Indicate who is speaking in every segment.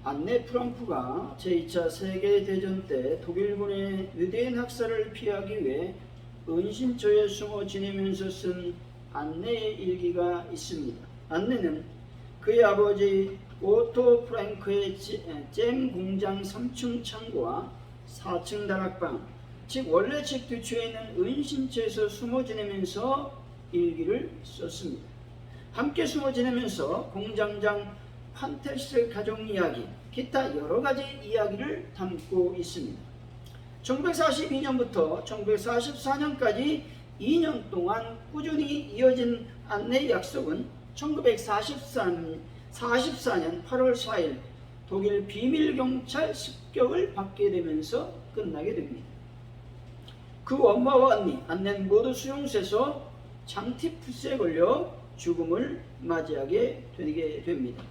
Speaker 1: 안네 프랑크가 제2차 세계대전 때 독일군의 유대인 학살을 피하기 위해 은신처에 숨어 지내면서 쓴 안네의 일기가 있습니다. 안네는 그의 아버지 오토 프랑크의 잼 공장 3층 창고와 4층 다락방, 즉 원래 집 뒤쪽에 있는 은신처에서 숨어 지내면서 일기를 썼습니다. 함께 숨어 지내면서 공장장 판테스 가족 이야기, 기타 여러 가지 이야기를 담고 있습니다. 1942년부터 1944년까지 2년 동안 꾸준히 이어진 안내의 약속은 1944년 8월 4일 독일 비밀경찰 습격을 받게 되면서 끝나게 됩니다. 그 엄마와 언니 안내는 모두 수용소에서 장티푸스에 걸려 죽음을 맞이하게 되게 됩니다.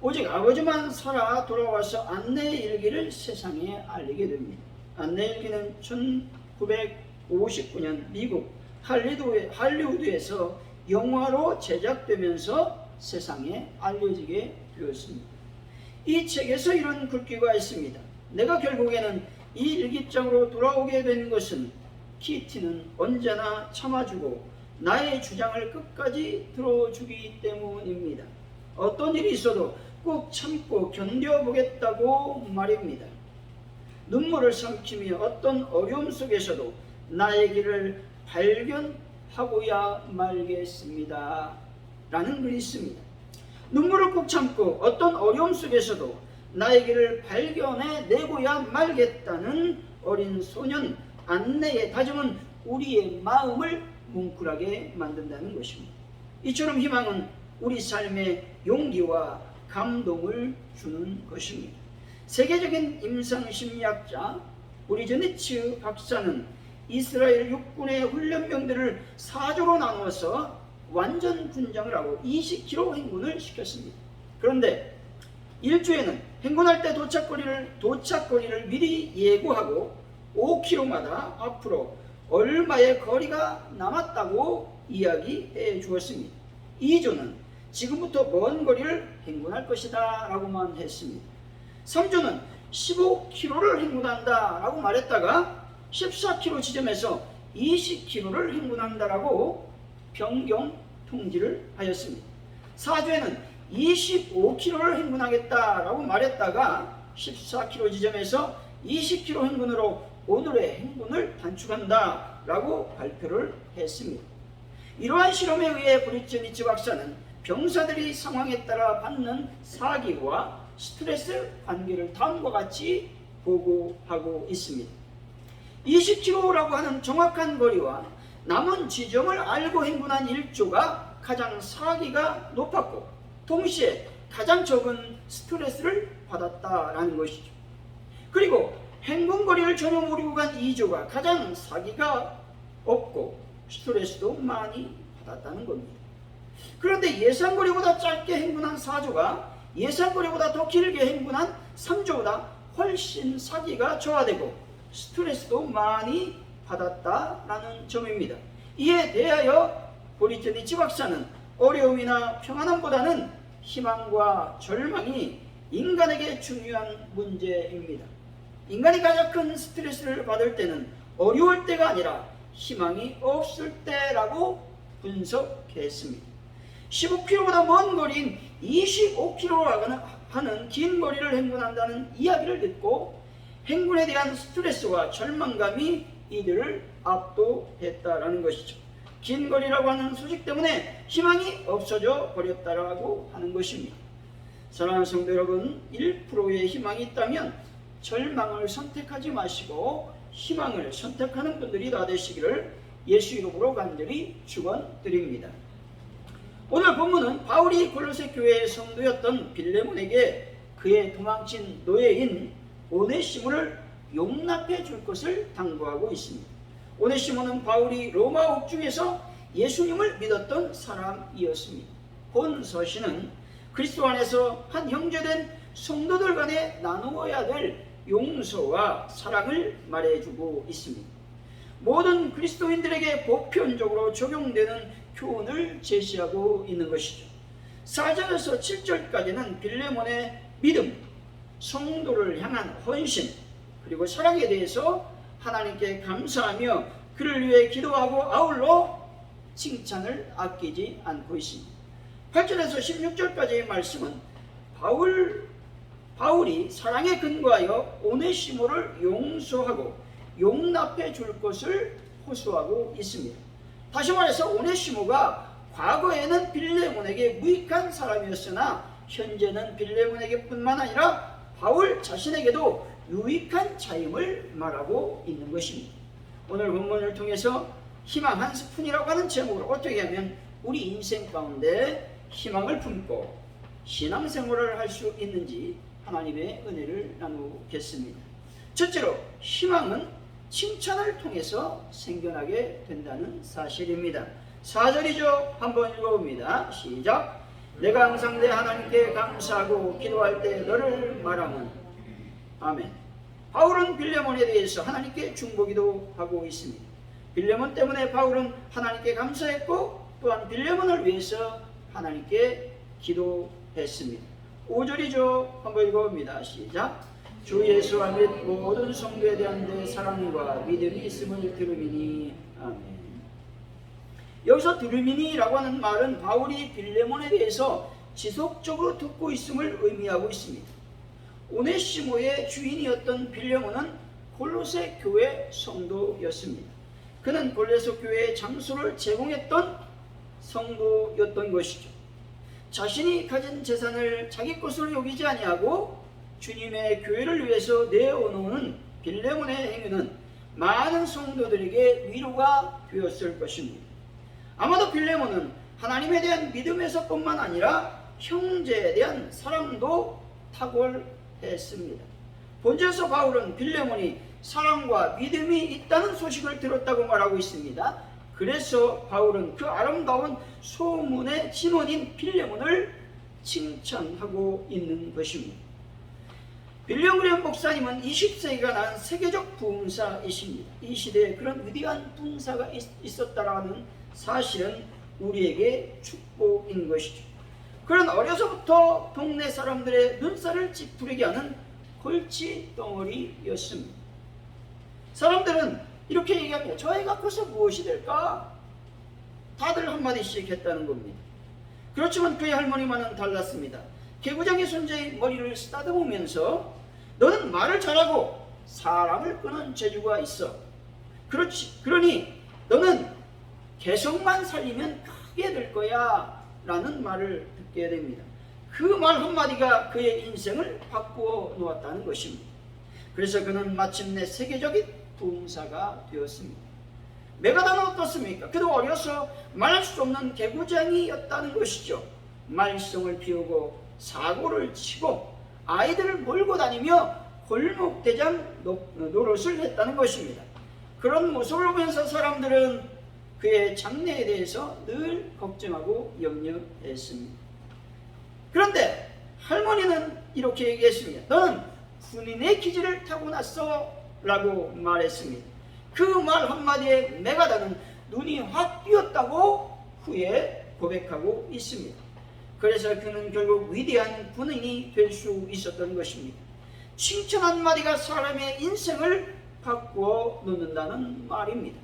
Speaker 1: 오직 아버지만 살아 돌아와서 안내의 일기를 세상에 알리게 됩니다. 안내의 일기는 1959년 미국 할리우드에서 영화로 제작되면서 세상에 알려지게 되었습니다. 이 책에서 이런 글귀가 있습니다. 내가 결국에는 이 일기장으로 돌아오게 된 것은 키티는 언제나 참아주고 나의 주장을 끝까지 들어주기 때문입니다. 어떤 일이 있어도 꼭 참고 견뎌보겠다고 말입니다. 눈물을 삼키며 어떤 어려움 속에서도 나의 길을 발견하고야 말겠습니다. 라는 글이 있습니다. 눈물을 꼭 참고 어떤 어려움 속에서도 나의 길을 발견해내고야 말겠다는 어린 소년 안내의 다짐은 우리의 마음을 뭉클하게 만든다는 것입니다. 이처럼 희망은 우리 삶에 용기와 감동을 주는 것입니다. 세계적인 임상심리학자 브리즈니츠 박사는 이스라엘 육군의 훈련병들을 4조로 나누어서 완전 군장을 하고 20km 행군을 시켰습니다. 그런데 1조에는 행군할 때 도착거리를 미리 예고하고 5km마다 앞으로 얼마의 거리가 남았다고 이야기해 주었습니다. 2조는 지금부터 먼 거리를 행군할 것이다 라고만 했습니다. 3조는 15km를 행군한다 라고 말했다가 14km 지점에서 20km를 행군한다 라고 변경 통지를 하였습니다. 4조에는 25km를 행군하겠다 라고 말했다가 14km 지점에서 20km 행군으로 오늘의 행군을 단축한다 라고 발표를 했습니다. 이러한 실험에 의해 브리즈니츠 박사는 병사들이 상황에 따라 받는 사기와 스트레스 관계를 다음과 같이 보고하고 있습니다. 20km라고 하는 정확한 거리와 남은 지점을 알고 행군한 1조가 가장 사기가 높았고 동시에 가장 적은 스트레스를 받았다라는 것이죠. 그리고 행군 거리를 전혀 모르고 간 2조가 가장 사기가 없고 스트레스도 많이 받았다는 겁니다. 그런데 예상거리보다 짧게 행군한 4조가 예상거리보다 더 길게 행군한 3조보다 훨씬 사기가 저하되고 스트레스도 많이 받았다라는 점입니다. 이에 대하여 브리즈니츠 박사는 어려움이나 평안함보다는 희망과 절망이 인간에게 중요한 문제입니다. 인간이 가장 큰 스트레스를 받을 때는 어려울 때가 아니라 희망이 없을 때라고 분석했습니다. 15km보다 먼 거리인 25km라고 하는 긴 거리를 행군한다는 이야기를 듣고 행군에 대한 스트레스와 절망감이 이들을 압도했다라는 것이죠. 긴 거리라고 하는 소식 때문에 희망이 없어져 버렸다라고 하는 것입니다. 사랑하는 성도 여러분, 1%의 희망이 있다면 절망을 선택하지 마시고 희망을 선택하는 분들이 다 되시기를 예수 이름으로 간절히 축원드립니다. 오늘 본문은 바울이 골로새 교회의 성도였던 빌레몬에게 그의 도망친 노예인 오네시모를 용납해 줄 것을 당부하고 있습니다. 오네시모는 바울이 로마 옥중에서 예수님을 믿었던 사람이었습니다. 본 서신은 그리스도 안에서 한 형제된 성도들 간에 나누어야 될 용서와 사랑을 말해주고 있습니다. 모든 그리스도인들에게 보편적으로 적용되는 교훈을 제시하고 있는 것이죠. 4절에서 7절까지는 빌레몬의 믿음, 성도를 향한 헌신 그리고 사랑에 대해서 하나님께 감사하며 그를 위해 기도하고 아울러 칭찬을 아끼지 않고 있습니다. 8절에서 16절까지의 말씀은 바울이 사랑에 근거하여 오네시모를 용서하고 용납해 줄 것을 호소하고 있습니다. 다시 말해서 오네시모가 과거에는 빌레몬에게 무익한 사람이었으나 현재는 빌레몬에게 뿐만 아니라 바울 자신에게도 유익한 자임을 말하고 있는 것입니다. 오늘 본문을 통해서 희망 한 스푼이라고 하는 제목으로 어떻게 하면 우리 인생 가운데 희망을 품고 신앙생활을 할 수 있는지 하나님의 은혜를 나누겠습니다. 첫째로 희망은 칭찬을 통해서 생겨나게 된다는 사실입니다. 4절이죠. 한번 읽어봅니다. 시작. 내가 항상 내 하나님께 감사하고 기도할 때 너를 말하면 아멘. 바울은 빌레몬에 대해서 하나님께 중보기도 하고 있습니다. 빌레몬 때문에 바울은 하나님께 감사했고 또한 빌레몬을 위해서 하나님께 기도했습니다. 5절이죠. 한번 읽어봅니다. 시작. 주 예수와 및 모든 성도에 대한 내 사랑과 믿음이 있음을 들음이니 아멘. 여기서 들음이니라고 하는 말은 바울이 빌레몬에 대해서 지속적으로 듣고 있음을 의미하고 있습니다. 오네시모의 주인이었던 빌레몬은 골로새 교회 성도였습니다. 그는 골로새 교회의 장소를 제공했던 성도였던 것이죠. 자신이 가진 재산을 자기 것으로 여기지 아니하고 주님의 교회를 위해서 내어놓는 빌레몬의 행위는 많은 성도들에게 위로가 되었을 것입니다. 아마도 빌레몬은 하나님에 대한 믿음에서뿐만 아니라 형제에 대한 사랑도 탁월했습니다. 본절에서 바울은 빌레몬이 사랑과 믿음이 있다는 소식을 들었다고 말하고 있습니다. 그래서 바울은 그 아름다운 소문의 진원인 빌레몬을 칭찬하고 있는 것입니다. 빌레몬 목사님은 20세기가 난 세계적 부흥사이십니다. 이 시대에 그런 위대한 부흥사가 있었다라는 사실은 우리에게 축복인 것이죠. 그는 어려서부터 동네 사람들의 눈살을 찌푸리게 하는 골칫덩어리였습니다. 사람들은 이렇게 얘기합니다. 저 애가 커서 무엇이 될까? 다들 한마디씩 했다는 겁니다. 그렇지만 그의 할머니와는 달랐습니다. 개구장의 손자의 머리를 쓰다듬으면서 너는 말을 잘하고 사람을 끄는 재주가 있어. 그러니 너는 개성만 살리면 크게 될 거야 라는 말을 듣게 됩니다. 그 말 한마디가 그의 인생을 바꾸어 놓았다는 것입니다. 그래서 그는 마침내 세계적인 부흥사가 되었습니다. 메가다는 어떻습니까? 그도 어려서 말할 수 없는 개구장이었다는 것이죠. 말썽을 피우고 사고를 치고 아이들을 몰고 다니며 골목대장 노릇을 했다는 것입니다. 그런 모습을 보면서 사람들은 그의 장래에 대해서 늘 걱정하고 염려했습니다. 그런데 할머니는 이렇게 얘기했습니다. 너는 군인의 기질을 타고났어 라고 말했습니다. 그 말 한마디에 메가다는 눈이 확 띄었다고 후에 고백하고 있습니다. 그래서 그는 결국 위대한 군인이 될 수 있었던 것입니다. 칭찬 한마디가 사람의 인생을 바꾸어 놓는다는 말입니다.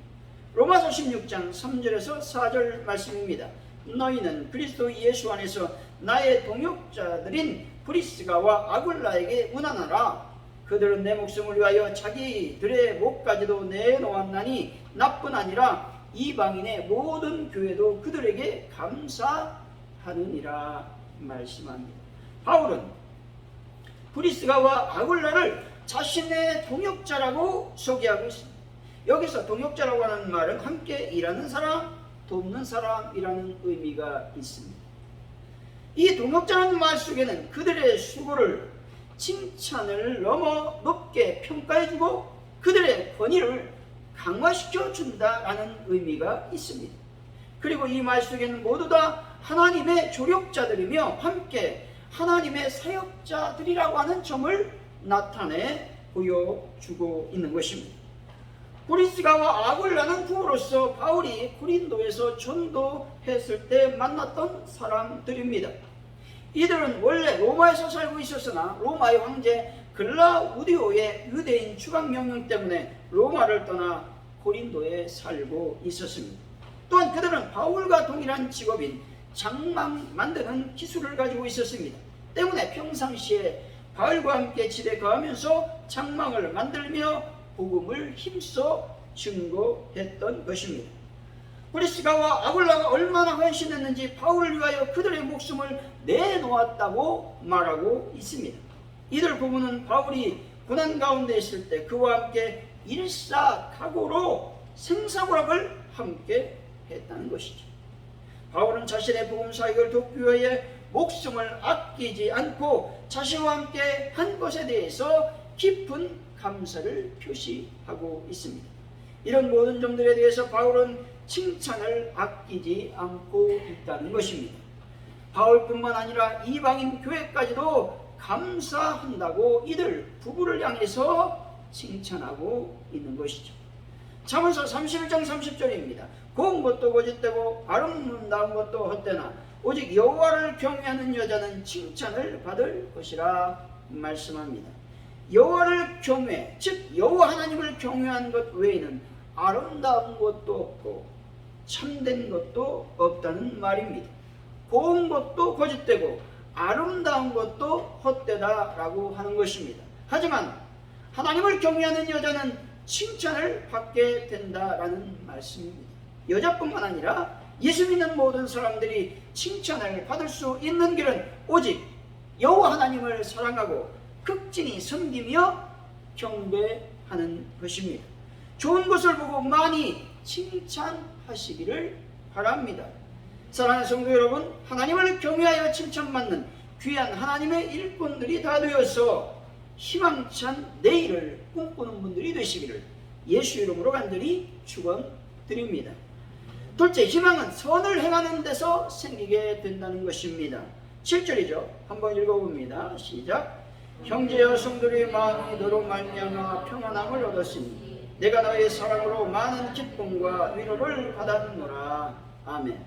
Speaker 1: 로마서 16장 3절에서 4절 말씀입니다. 너희는 그리스도 예수 안에서 나의 동역자들인 브리스가와 아굴라에게 문안하라. 그들은 내 목숨을 위하여 자기들의 목까지도 내놓았나니 나뿐 아니라 이방인의 모든 교회도 그들에게 감사하느니라 말씀합니다. 바울은 브리스가와 아굴라를 자신의 동역자라고 소개하고 있습니다. 여기서 동역자라고 하는 말은 함께 일하는 사람, 돕는 사람이라는 의미가 있습니다. 이 동역자라는 말 속에는 그들의 수고를 칭찬을 넘어 높게 평가해주고 그들의 권위를 강화시켜 준다라는 의미가 있습니다. 그리고 이 말 속에는 모두 다 하나님의 조력자들이며 함께 하나님의 사역자들이라고 하는 점을 나타내 보여주고 있는 것입니다. 브리스가와 아굴라는 부모로서 바울이 고린도에서 전도했을 때 만났던 사람들입니다. 이들은 원래 로마에서 살고 있었으나 로마의 황제 글라우디오의 유대인 추방 명령 때문에 로마를 떠나 고린도에 살고 있었습니다. 또한 그들은 바울과 동일한 직업인 장막 만드는 기술을 가지고 있었습니다. 때문에 평상시에 바울과 함께 집에 거하면서 장막을 만들며 복음을 힘써 증거했던 것입니다. 브리스가와 아굴라가 얼마나 헌신했는지 바울을 위하여 그들의 목숨을 내놓았다고 말하고 있습니다. 이들 부부는 바울이 고난 가운데 있을 때 그와 함께 일사각오로 생사고락을 함께 했다는 것이죠. 바울은 자신의 복음 사역을 돕기 위해 목숨을 아끼지 않고 자신과 함께 한 것에 대해서 깊은 감사를 표시하고 있습니다. 이런 모든 점들에 대해서 바울은 칭찬을 아끼지 않고 있다는 것입니다. 바울뿐만 아니라 이방인 교회까지도 감사한다고 이들 부부를 향해서 칭찬하고 있는 것이죠. 잠언서 31장 30절입니다. 고운 것도 거짓되고 아름다운 것도 헛되나 오직 여호와를 경외하는 여자는 칭찬을 받을 것이라 말씀합니다. 여호와를 경외, 즉 여호와 하나님을 경외한 것 외에는 아름다운 것도 없고 참된 것도 없다는 말입니다. 고운 것도 거짓되고 아름다운 것도 헛되다라고 하는 것입니다. 하지만 하나님을 경외하는 여자는 칭찬을 받게 된다라는 말씀입니다. 여자뿐만 아니라 예수 믿는 모든 사람들이 칭찬을 받을 수 있는 길은 오직 여호와 하나님을 사랑하고 극진히 섬기며 경배하는 것입니다. 좋은 것을 보고 많이 칭찬하시기를 바랍니다. 사랑하는 성도 여러분, 하나님을 경외하여 칭찬받는 귀한 하나님의 일꾼들이 다 되어서 희망찬 내일을 꿈꾸는 분들이 되시기를 예수 이름으로 간절히 축원드립니다. 둘째, 희망은 선을 행하는 데서 생기게 된다는 것입니다. 7절이죠. 한번 읽어봅니다. 시작. 형제여 성도의 마음이 너로 말미암아 평안함을 얻었으니 내가 너의 사랑으로 많은 기쁨과 위로를 받았노라. 아멘.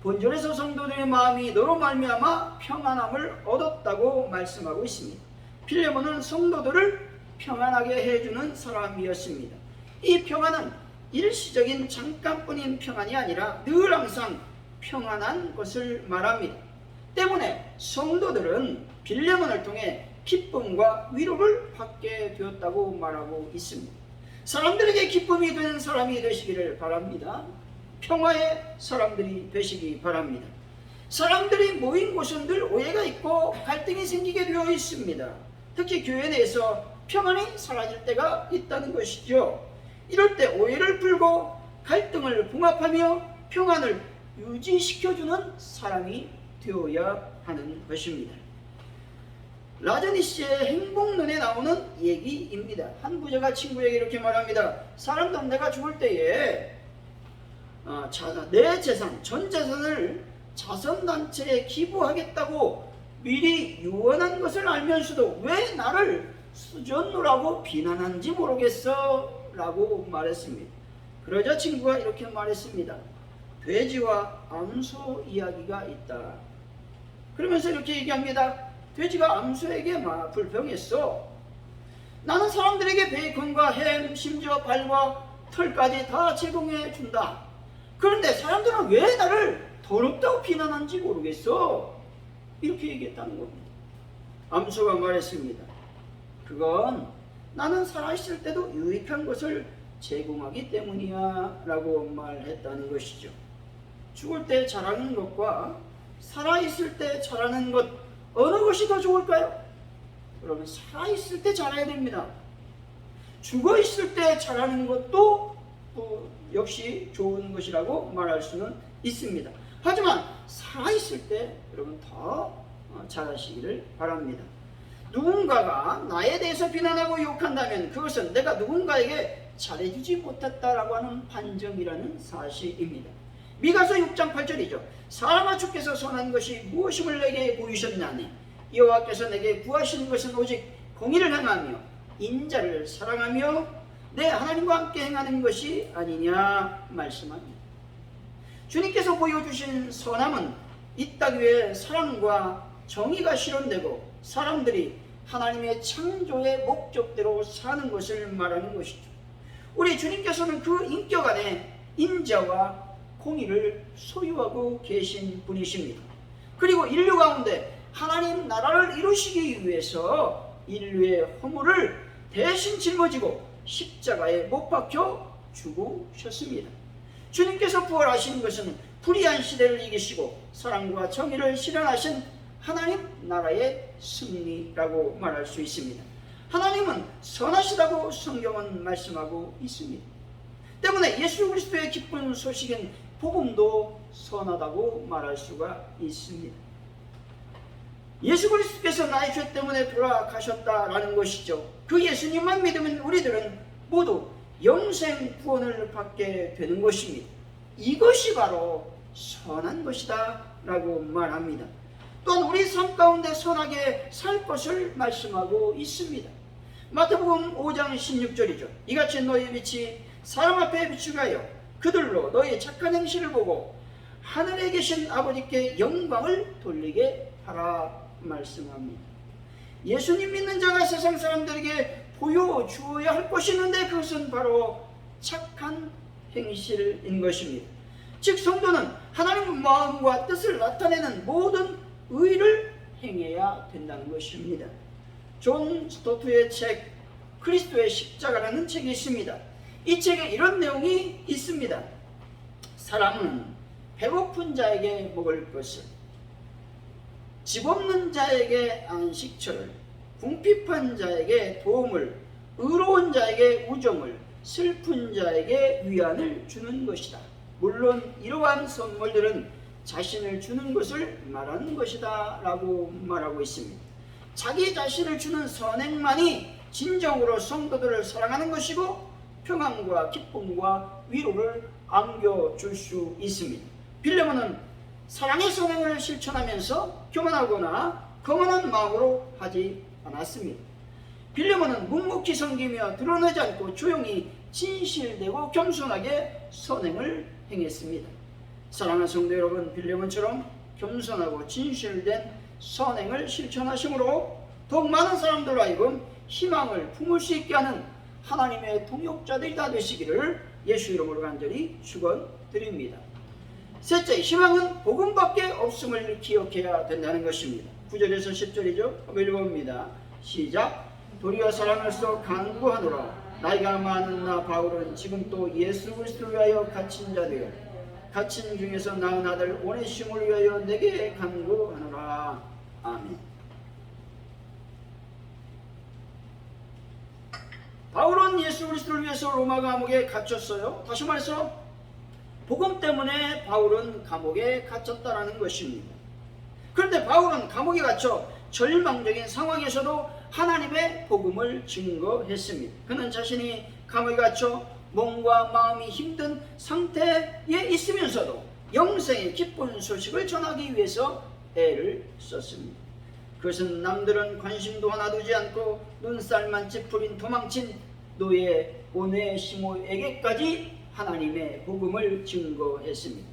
Speaker 1: 본절에서 성도들의 마음이 너로 말미암아 평안함을 얻었다고 말씀하고 있습니다. 필레몬은 성도들을 평안하게 해주는 사람이었습니다. 이 평안은 일시적인 잠깐뿐인 평안이 아니라 늘 항상 평안한 것을 말합니다. 때문에 성도들은 빌레몬을 통해 기쁨과 위로를 받게 되었다고 말하고 있습니다. 사람들에게 기쁨이 되는 사람이 되시기를 바랍니다. 평화의 사람들이 되시기 바랍니다. 사람들이 모인 곳은 늘 오해가 있고 갈등이 생기게 되어 있습니다. 특히 교회 내에서 평안이 사라질 때가 있다는 것이죠. 이럴 때 오해를 풀고 갈등을 봉합하며 평안을 유지시켜주는 사람이 되어야 하는 것입니다. 라자니 씨의 행복론에 나오는 얘기입니다. 한 부자가 친구에게 이렇게 말합니다. 사람들은 내가 죽을 때에 내 재산, 전 재산을 자선단체에 기부하겠다고 미리 유언한 것을 알면서도 왜 나를 수전노라고 비난한지 모르겠어 라고 말했습니다. 그러자 친구가 이렇게 말했습니다. 돼지와 암소 이야기가 있다. 그러면서 이렇게 얘기합니다. 돼지가 암소에게 불평했어. 나는 사람들에게 베이컨과 햄, 심지어 발과 털까지 다 제공해 준다. 그런데 사람들은 왜 나를 더럽다고 비난하는지 모르겠어. 이렇게 얘기했다는 겁니다. 암소가 말했습니다. 그건 나는 살아있을 때도 유익한 것을 제공하기 때문이야 라고 말했다는 것이죠. 죽을 때 잘하는 것과 살아있을 때 잘하는 것, 어느 것이 더 좋을까요? 여러분, 살아있을 때 잘해야 됩니다. 죽어있을 때 잘하는 것도 역시 좋은 것이라고 말할 수는 있습니다. 하지만 살아있을 때 여러분 더 잘하시기를 바랍니다. 누군가가 나에 대해서 비난하고 욕한다면 그것은 내가 누군가에게 잘해주지 못했다라고 하는 판정이라는 사실입니다. 미가서 6장 8절이죠. 사람아 주께서 선한 것이 무엇임을 내게 보이셨나니 여호와께서 내게 구하시는 것은 오직 공의를 행하며 인자를 사랑하며 내 하나님과 함께 행하는 것이 아니냐 말씀합니다. 주님께서 보여주신 선함은 이 땅 위에 사랑과 정의가 실현되고 사람들이 하나님의 창조의 목적대로 사는 것을 말하는 것이죠. 우리 주님께서는 그 인격 안에 인자와 공의를 소유하고 계신 분이십니다. 그리고 인류 가운데 하나님 나라를 이루시기 위해서 인류의 허물을 대신 짊어지고 십자가에 못 박혀 죽으셨습니다. 주님께서 부활하신 것은 불의한 시대를 이기시고 사랑과 정의를 실현하신 하나님 나라의 승리라고 말할 수 있습니다. 하나님은 선하시다고 성경은 말씀하고 있습니다. 때문에 예수 그리스도의 기쁜 소식인 복음도 선하다고 말할 수가 있습니다. 예수 그리스도께서 나의 죄 때문에 돌아가셨다라는 것이죠. 그 예수님만 믿으면 우리들은 모두 영생 구원을 받게 되는 것입니다. 이것이 바로 선한 것이다 라고 말합니다. 또한 우리 삶 가운데 선하게 살 것을 말씀하고 있습니다. 마태복음 5장 16절이죠. 이같이 너희 빛이 사람 앞에 비추게 하여 그들로 너희 착한 행실을 보고 하늘에 계신 아버지께 영광을 돌리게 하라 말씀합니다. 예수님 믿는 자가 세상 사람들에게 보여주어야 할 것이 있는데 그것은 바로 착한 행실인 것입니다. 즉 성도는 하나님의 마음과 뜻을 나타내는 모든 의를 행해야 된다는 것입니다. 존 스토트의 책 그리스도의 십자가라는 책이 있습니다. 이 책에 이런 내용이 있습니다. 사람은 배고픈 자에게 먹을 것을, 집 없는 자에게 안식처를, 궁핍한 자에게 도움을, 의로운 자에게 우정을, 슬픈 자에게 위안을 주는 것이다. 물론 이러한 선물들은 자신을 주는 것을 말하는 것이다 라고 말하고 있습니다. 자기 자신을 주는 선행만이 진정으로 성도들을 사랑하는 것이고 평안과 기쁨과 위로를 안겨줄 수 있습니다. 빌레몬은 사랑의 선행을 실천하면서 교만하거나 거만한 마음으로 하지 않았습니다. 빌레몬은 묵묵히 섬기며 드러내지 않고 조용히 진실되고 겸손하게 선행을 행했습니다. 사랑하는 성도 여러분, 빌레몬처럼 겸손하고 진실된 선행을 실천하심으로 더욱 많은 사람들로 하여금 희망을 품을 수 있게 하는 하나님의 동역자들이 다 되시기를 예수 이름으로 간절히 축원드립니다. 셋째, 희망은 복음밖에 없음을 기억해야 된다는 것입니다. 9절에서 10절이죠. 한번 읽어봅니다. 시작. 도리어 사랑으로서 간구하노라. 나이가 많은 나 바울은 지금 또 예수 그리스도를 위하여 갇힌 자 되어 갇힌 중에서 낳은 아들 오네시모를 위하여 내게 간구하노라. 아멘. 바울은 예수 그리스도를 위해서 로마 감옥에 갇혔어요. 다시 말해서 복음 때문에 바울은 감옥에 갇혔다는 것입니다. 그런데 바울은 감옥에 갇혀 절망적인 상황에서도 하나님의 복음을 증거했습니다. 그는 자신이 감옥에 갇혀 몸과 마음이 힘든 상태에 있으면서도 영생의 기쁜 소식을 전하기 위해서 애를 썼습니다. 그것은 남들은 관심도 하나 두지 않고 눈살만 찌푸린 도망친 노예 오네시모에게까지 하나님의 복음을 증거했습니다.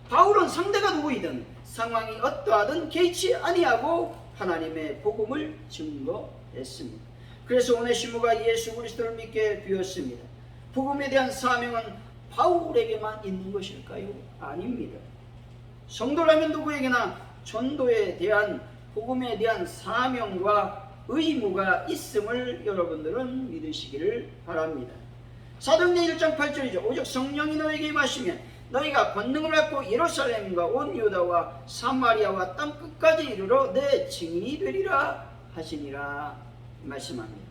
Speaker 1: 바울은 상대가 누구이든 상황이 어떠하든 개의치 아니하고 하나님의 복음을 증거했습니다. 그래서 오네시모가 예수 그리스도를 믿게 되었습니다. 복음에 대한 사명은 바울에게만 있는 것일까요? 아닙니다. 성도라면 누구에게나 전도에 대한 복음에 대한 사명과 의무가 있음을 여러분들은 믿으시기를 바랍니다. 사도행전 1장 8절이죠. 오직 성령이 너에게 임하시면 너희가 권능을 받고 예루살렘과 온 유다와 사마리아와 땅 끝까지 이르러 내 증인이 되리라 하시니라 말씀합니다.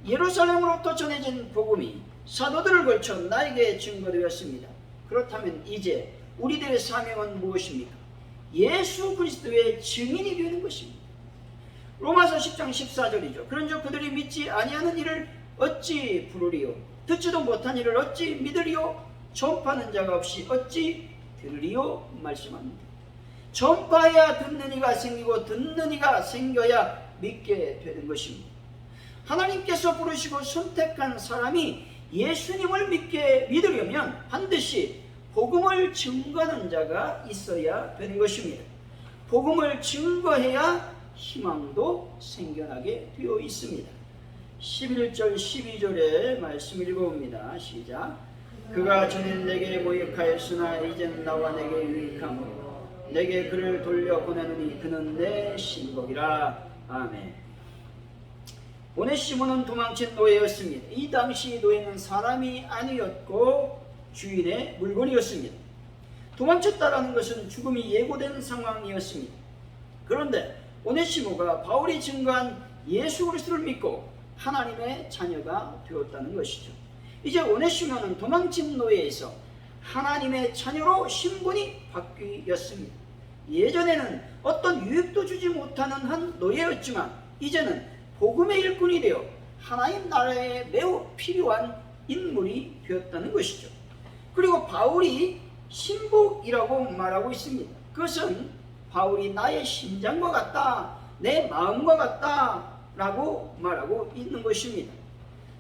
Speaker 1: 예루살렘으로부터 전해진 복음이 사도들을 걸쳐 나에게 증거되었습니다. 그렇다면 이제 우리들의 사명은 무엇입니까? 예수 그리스도의 증인이 되는 것입니다. 로마서 10장 14절이죠. 그런즉 그들이 믿지 아니하는 일을 어찌 부르리요? 듣지도 못한 일을 어찌 믿으리요? 전파하는 자가 없이 어찌 들으리요? 말씀합니다. 전파해야 듣는 이가 생기고 듣는 이가 생겨야 믿게 되는 것입니다. 하나님께서 부르시고 선택한 사람이 예수님을 믿으려면 반드시 복음을 증거하는 자가 있어야 되는 것입니다. 복음을 증거해야 희망도 생겨나게 되어 있습니다. 11절 12절의 말씀을 읽어봅니다. 시작. 그가 전엔 내게 모욕하였으나 이제는 나와 내게 유익함으로 내게 그를 돌려보내느니 그는 내 신복이라. 아멘. 오네시모는 도망친 노예였습니다. 이 당시 노예는 사람이 아니었고 주인의 물건이었습니다. 도망쳤다라는 것은 죽음이 예고된 상황이었습니다. 그런데 오네시모가 바울이 증거한 예수 그리스도를 믿고 하나님의 자녀가 되었다는 것이죠. 이제 오네시모는 도망친 노예에서 하나님의 자녀로 신분이 바뀌었습니다. 예전에는 어떤 유익도 주지 못하는 한 노예였지만 이제는 복음의 일꾼이 되어 하나님 나라에 매우 필요한 인물이 되었다는 것이죠. 그리고 바울이 신복이라고 말하고 있습니다. 그것은 바울이 나의 심장과 같다, 내 마음과 같다 라고 말하고 있는 것입니다.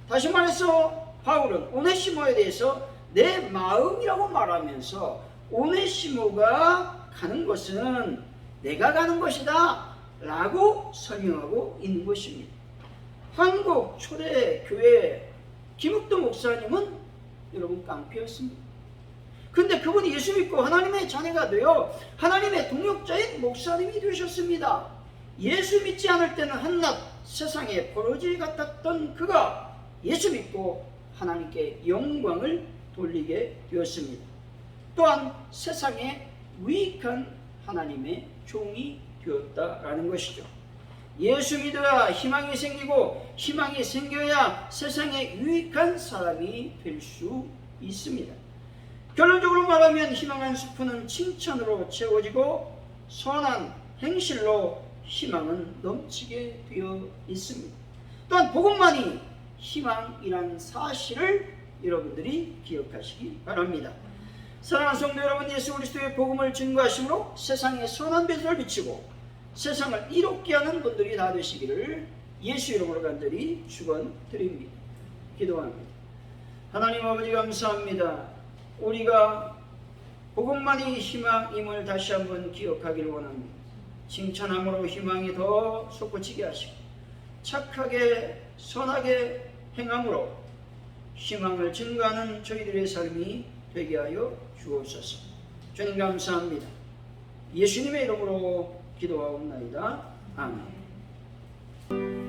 Speaker 1: 다시 말해서 바울은 오네시모에 대해서 내 마음이라고 말하면서 오네시모가 가는 것은 내가 가는 것이다 라고 설명하고 있는 것입니다. 한국 초대교회 김욱도 목사님은 여러분 깡패였습니다. 근데 그분이 예수 믿고 하나님의 자녀가 되어 하나님의 동역자인 목사님이 되셨습니다. 예수 믿지 않을 때는 한낱 세상의 버러지 같았던 그가 예수 믿고 하나님께 영광을 돌리게 되었습니다. 또한 세상에 유익한 하나님의 종이 되었다라는 것이죠. 예수 믿어야 희망이 생기고 희망이 생겨야 세상에 유익한 사람이 될 수 있습니다. 결론적으로 말하면 희망한 숲은 칭찬으로 채워지고 선한 행실로 희망은 넘치게 되어 있습니다. 또한 복음만이 희망이라는 사실을 여러분들이 기억하시기 바랍니다. 사랑하는 성도 여러분, 예수 그리스도의 복음을 증거하심으로 세상에 선한 빛을 비치고 세상을 이롭게 하는 분들이 다 되시기를 예수 이름으로 간절히 축원드립니다. 기도합니다. 하나님 아버지 감사합니다. 우리가 복음만이 희망임을 다시 한번 기억하기를 원합니다. 칭찬함으로 희망이 더 솟구치게 하시고 착하게 선하게 행함으로 희망을 증가하는 저희들의 삶이 되게 하여 주옵소서. 주님 감사합니다. 예수님의 이름으로 기도하옵나이다. 아멘.